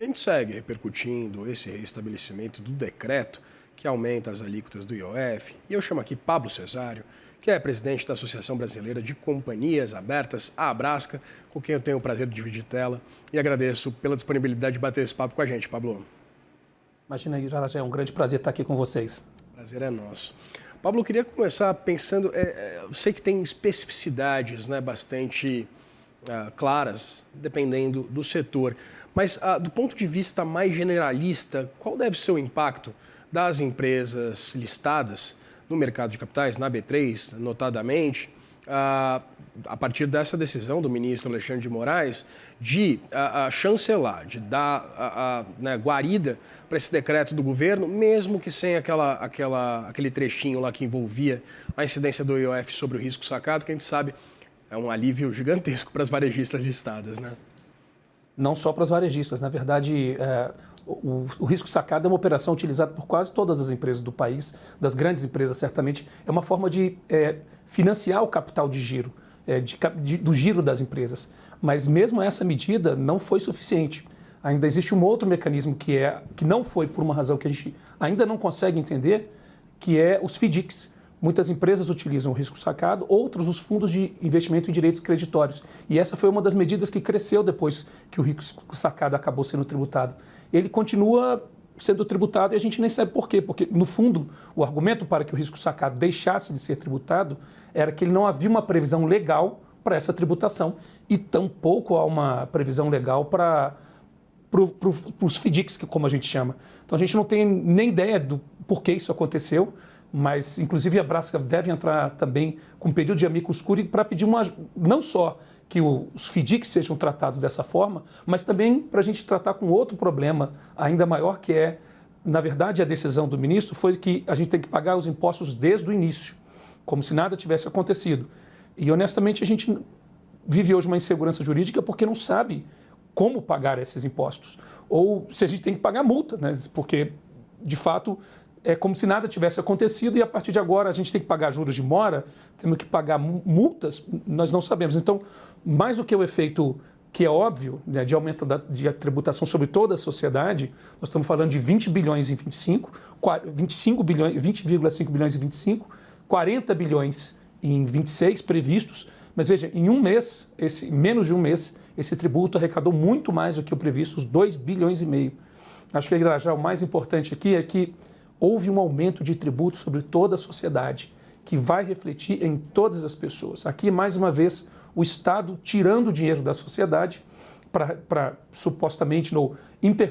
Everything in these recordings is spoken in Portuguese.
A gente segue repercutindo esse reestabelecimento do decreto que aumenta as alíquotas do IOF, e eu chamo aqui Pablo Cesário, que é presidente da Associação Brasileira de Companhias Abertas, a Abrasca, com quem eu tenho o prazer de dividir tela, e agradeço pela disponibilidade de bater esse papo com a gente, Pablo. Imagina, já é um grande prazer estar aqui com vocês. Prazer é nosso. Pablo, eu queria começar pensando, eu sei que tem especificidades, né, bastante claras, dependendo do setor, mas do ponto de vista mais generalista, qual deve ser o impacto das empresas listadas no mercado de capitais, na B3, notadamente, a partir dessa decisão do ministro Alexandre de Moraes de chancelar, de dar né, guarida para esse decreto do governo, mesmo que sem aquele trechinho lá que envolvia a incidência do IOF sobre o risco sacado, que a gente sabe é um alívio gigantesco para as varejistas listadas, né? Não só para as varejistas, na verdade, o risco sacado é uma operação utilizada por quase todas as empresas do país, das grandes empresas certamente, é uma forma de financiar o capital de giro, do giro das empresas. Mas mesmo essa medida não foi suficiente. Ainda existe um outro mecanismo que não foi por uma razão que a gente ainda não consegue entender, que é os FDICs. Muitas empresas utilizam o risco sacado, outros os fundos de investimento em direitos creditórios. E essa foi uma das medidas que cresceu depois que o risco sacado acabou sendo tributado. Ele continua sendo tributado e a gente nem sabe por quê. Porque, no fundo, o argumento para que o risco sacado deixasse de ser tributado era que ele não havia uma previsão legal para essa tributação e tampouco há uma previsão legal para os FDICs, como a gente chama. Então, a gente não tem nem ideia do porquê isso aconteceu, mas, inclusive, a Brasca deve entrar também com um pedido de amicus curiae para pedir não só que os FDICs sejam tratados dessa forma, mas também para a gente tratar com outro problema ainda maior, que é, na verdade, a decisão do ministro foi que a gente tem que pagar os impostos desde o início, como se nada tivesse acontecido. E, honestamente, a gente vive hoje uma insegurança jurídica porque não sabe como pagar esses impostos. Ou se a gente tem que pagar multa, né? Porque, de fato, é como se nada tivesse acontecido e a partir de agora a gente tem que pagar juros de mora, temos que pagar multas, nós não sabemos. Então, mais do que o efeito que é óbvio, né, de aumento de tributação sobre toda a sociedade, nós estamos falando de 20 bilhões em 25, 25 bilhões, 20,5 bilhões em 25, 40 bilhões em 26 previstos, mas veja, em um mês, menos de um mês, esse tributo arrecadou muito mais do que o previsto, os 2 bilhões e meio. Acho que já o mais importante aqui é que houve um aumento de tributos sobre toda a sociedade, que vai refletir em todas as pessoas. Aqui, mais uma vez, o Estado tirando o dinheiro da sociedade para supostamente,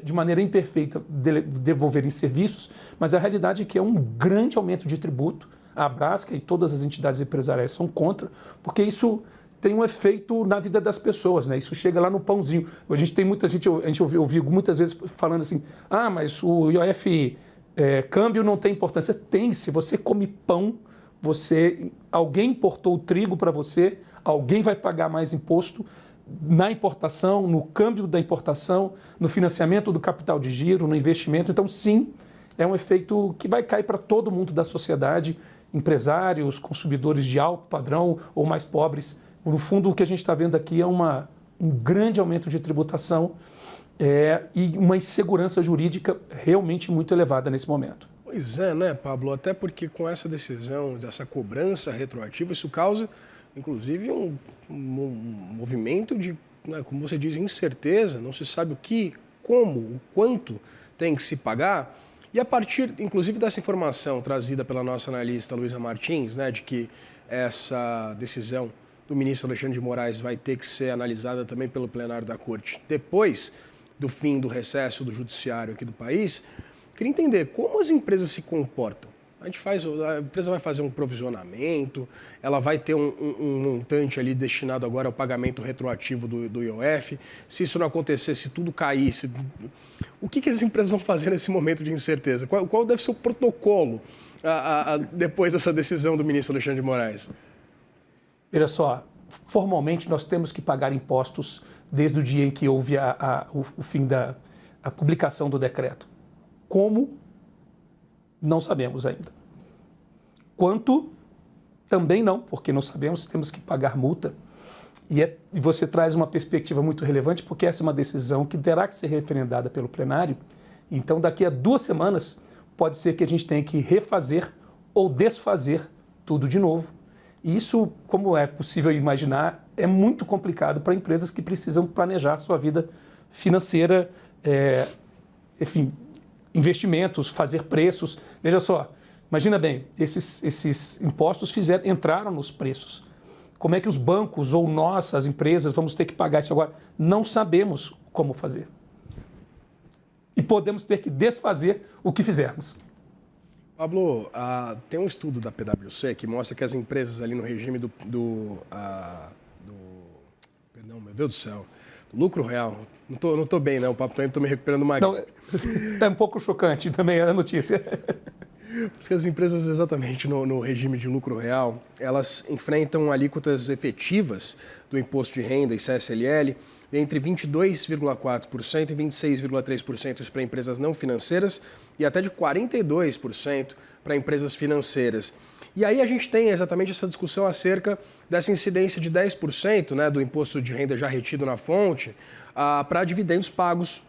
de maneira imperfeita, devolver em serviços, mas a realidade é que é um grande aumento de tributo. A Abrasca e todas as entidades empresariais são contra, porque isso tem um efeito na vida das pessoas, né? Isso chega lá no pãozinho. A gente ouviu muitas vezes falando assim, mas o IOF... câmbio não tem importância. Tem, se você come pão, alguém importou o trigo para você, alguém vai pagar mais imposto na importação, no câmbio da importação, no financiamento do capital de giro, no investimento. Então, sim, é um efeito que vai cair para todo mundo da sociedade, empresários, consumidores de alto padrão ou mais pobres. No fundo, o que a gente está vendo aqui é um grande aumento de tributação e uma insegurança jurídica realmente muito elevada nesse momento. Pois é, né, Pablo? Até porque com essa decisão, dessa cobrança retroativa, isso causa, inclusive, um movimento de, né, como você diz, incerteza, não se sabe o que, como, o quanto tem que se pagar. E a partir, inclusive, dessa informação trazida pela nossa analista Luísa Martins, né, de que essa decisão do ministro Alexandre de Moraes vai ter que ser analisada também pelo plenário da Corte depois do fim do recesso do judiciário aqui do país, queria entender como as empresas se comportam. A empresa vai fazer um provisionamento, ela vai ter um montante ali destinado agora ao pagamento retroativo do IOF. Se isso não acontecer, se tudo cair, o que as empresas vão fazer nesse momento de incerteza? Qual deve ser o protocolo depois dessa decisão do ministro Alexandre de Moraes? Olha só, formalmente nós temos que pagar impostos desde o dia em que houve o fim da publicação do decreto. Como? Não sabemos ainda. Quanto? Também não, porque não sabemos se temos que pagar multa. E você traz uma perspectiva muito relevante, porque essa é uma decisão que terá que ser referendada pelo plenário. Então, daqui a 2 semanas, pode ser que a gente tenha que refazer ou desfazer tudo de novo. E isso, como é possível imaginar, é muito complicado para empresas que precisam planejar a sua vida financeira, enfim, investimentos, fazer preços. Veja só, imagina bem, esses impostos entraram nos preços. Como é que os bancos ou nós, as empresas, vamos ter que pagar isso agora? Não sabemos como fazer. E podemos ter que desfazer o que fizermos. Pablo, tem um estudo da PwC que mostra que as empresas ali no regime perdão, meu Deus do céu, do lucro real. Não tô bem, né? O papo também, estou me recuperando mais. Não, é um pouco chocante também a notícia. Porque as empresas, exatamente no regime de lucro real, elas enfrentam alíquotas efetivas do imposto de renda e CSLL entre 22,4% e 26,3% para empresas não financeiras e até de 42% para empresas financeiras. E aí a gente tem exatamente essa discussão acerca dessa incidência de 10%, né, do imposto de renda já retido na fonte para dividendos pagos.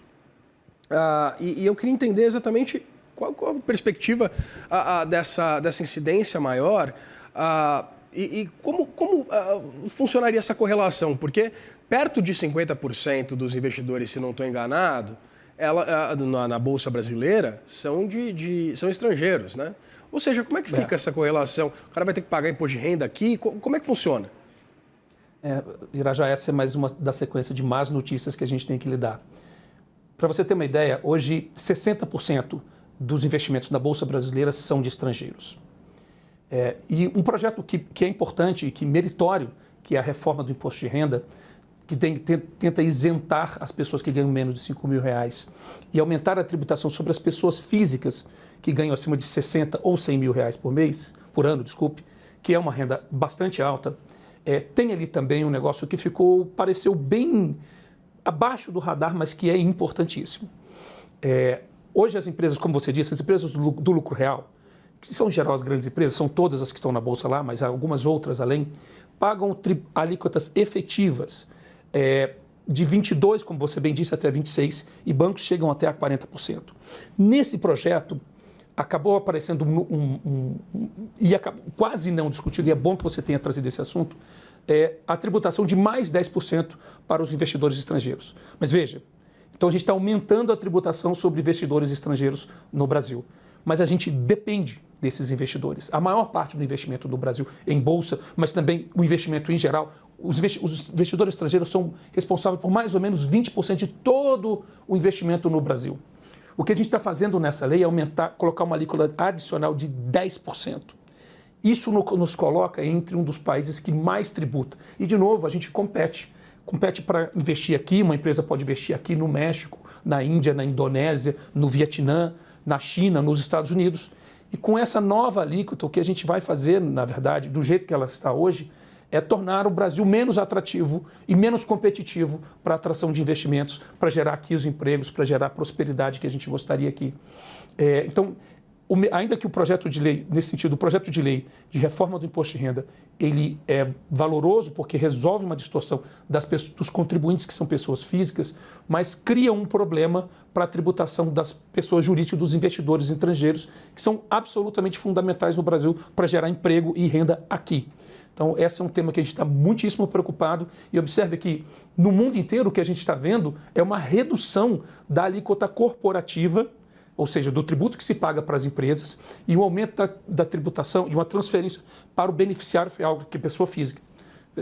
E eu queria entender exatamente qual a perspectiva dessa incidência maior e como funcionaria essa correlação, porque perto de 50% dos investidores, se não estou enganado, na Bolsa Brasileira são estrangeiros, né? Ou seja, como é que fica essa correlação? O cara vai ter que pagar imposto de renda aqui? Como é que funciona? Irajá, essa é mais uma da sequência de más notícias que a gente tem que lidar. Para você ter uma ideia, hoje 60% dos investimentos na Bolsa Brasileira são de estrangeiros. E um projeto que é importante e que meritório, que é a reforma do imposto de renda, que tenta isentar as pessoas que ganham menos de R$5 mil e aumentar a tributação sobre as pessoas físicas que ganham acima de 60 ou 100 mil reais por ano, que é uma renda bastante alta. Tem ali também um negócio que pareceu bem abaixo do radar, mas que é importantíssimo. Hoje as empresas, como você disse, as empresas do lucro real, que são em geral as grandes empresas, são todas as que estão na Bolsa lá, mas há algumas outras além, pagam alíquotas efetivas de 22%, como você bem disse, até 26%, e bancos chegam até a 40%. Nesse projeto, acabou aparecendo quase não discutido, e é bom que você tenha trazido esse assunto, a tributação de mais 10% para os investidores estrangeiros. Mas veja, então a gente está aumentando a tributação sobre investidores estrangeiros no Brasil. Mas a gente depende desses investidores. A maior parte do investimento do Brasil em bolsa, mas também o investimento em geral, os investidores estrangeiros são responsáveis por mais ou menos 20% de todo o investimento no Brasil. O que a gente está fazendo nessa lei é colocar uma alíquota adicional de 10%. Isso nos coloca entre um dos países que mais tributa. E, de novo, a gente compete para investir aqui, uma empresa pode investir aqui no México, na Índia, na Indonésia, no Vietnã, na China, nos Estados Unidos. E com essa nova alíquota, o que a gente vai fazer, na verdade, do jeito que ela está hoje, é tornar o Brasil menos atrativo e menos competitivo para a atração de investimentos, para gerar aqui os empregos, para gerar a prosperidade que a gente gostaria aqui. Então, ainda que o projeto de lei, nesse sentido, o projeto de lei de reforma do imposto de renda, ele é valoroso porque resolve uma distorção dos contribuintes que são pessoas físicas, mas cria um problema para a tributação das pessoas jurídicas, dos investidores estrangeiros, que são absolutamente fundamentais no Brasil para gerar emprego e renda aqui. Então, esse é um tema que a gente está muitíssimo preocupado e observe que no mundo inteiro o que a gente está vendo é uma redução da alíquota corporativa, ou seja, do tributo que se paga para as empresas, e um aumento da tributação e uma transferência para o beneficiário final, que é pessoa física.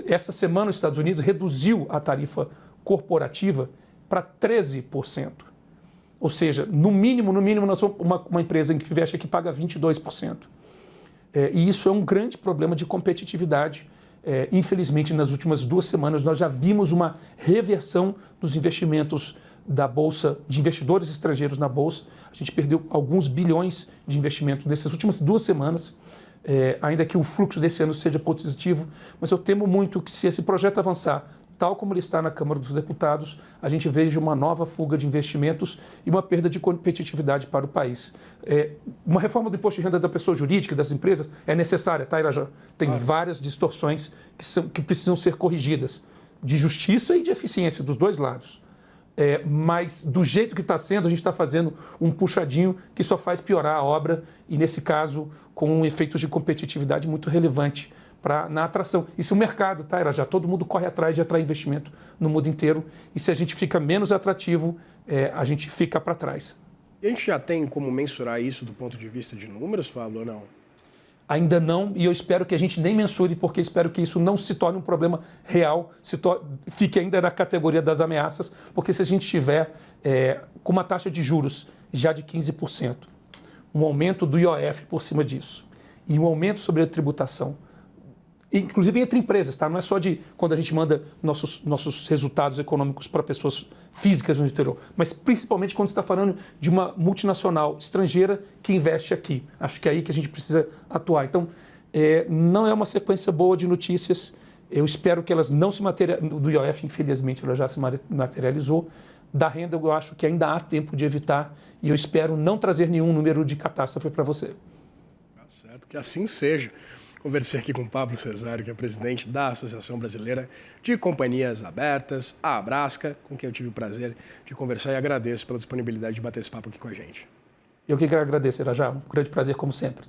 Essa semana, os Estados Unidos reduziu a tarifa corporativa para 13%. Ou seja, no mínimo, nós somos uma empresa que investe aqui paga 22%. E isso é um grande problema de competitividade. Infelizmente, nas últimas 2 semanas, nós já vimos uma reversão dos investimentos da Bolsa, de investidores estrangeiros na Bolsa. A gente perdeu alguns bilhões de investimento nessas últimas 2 semanas, ainda que o fluxo desse ano seja positivo, mas eu temo muito que se esse projeto avançar, tal como ele está na Câmara dos Deputados, a gente veja uma nova fuga de investimentos e uma perda de competitividade para o país. Uma reforma do imposto de renda da pessoa jurídica, das empresas, é necessária, tá, Irajá? Tem várias distorções que precisam ser corrigidas. de justiça e de eficiência dos dois lados. Mas do jeito que está sendo, a gente está fazendo um puxadinho que só faz piorar a obra e, nesse caso, com um efeito de competitividade muito relevante na atração. E se o mercado, tá, Irajá, todo mundo corre atrás de atrair investimento no mundo inteiro e se a gente fica menos atrativo, a gente fica para trás. E a gente já tem como mensurar isso do ponto de vista de números, Pablo, ou não? Ainda não, e eu espero que a gente nem mensure, porque espero que isso não se torne um problema real, fique ainda na categoria das ameaças, porque se a gente tiver com uma taxa de juros já de 15%, um aumento do IOF por cima disso, e um aumento sobre a tributação, inclusive entre empresas, tá? Não é só de quando a gente manda nossos resultados econômicos para pessoas físicas no exterior, mas principalmente quando está falando de uma multinacional estrangeira que investe aqui. Acho que é aí que a gente precisa atuar. Então, não é uma sequência boa de notícias. Eu espero que elas não se materializem. Do IOF, infelizmente, ela já se materializou. Da renda, eu acho que ainda há tempo de evitar e eu espero não trazer nenhum número de catástrofe para você. Tá certo, que assim seja. Conversei aqui com o Pablo Cesário, que é presidente da Associação Brasileira de Companhias Abertas, a Abrasca, com quem eu tive o prazer de conversar e agradeço pela disponibilidade de bater esse papo aqui com a gente. Eu que agradeço, Irajá. Um grande prazer, como sempre.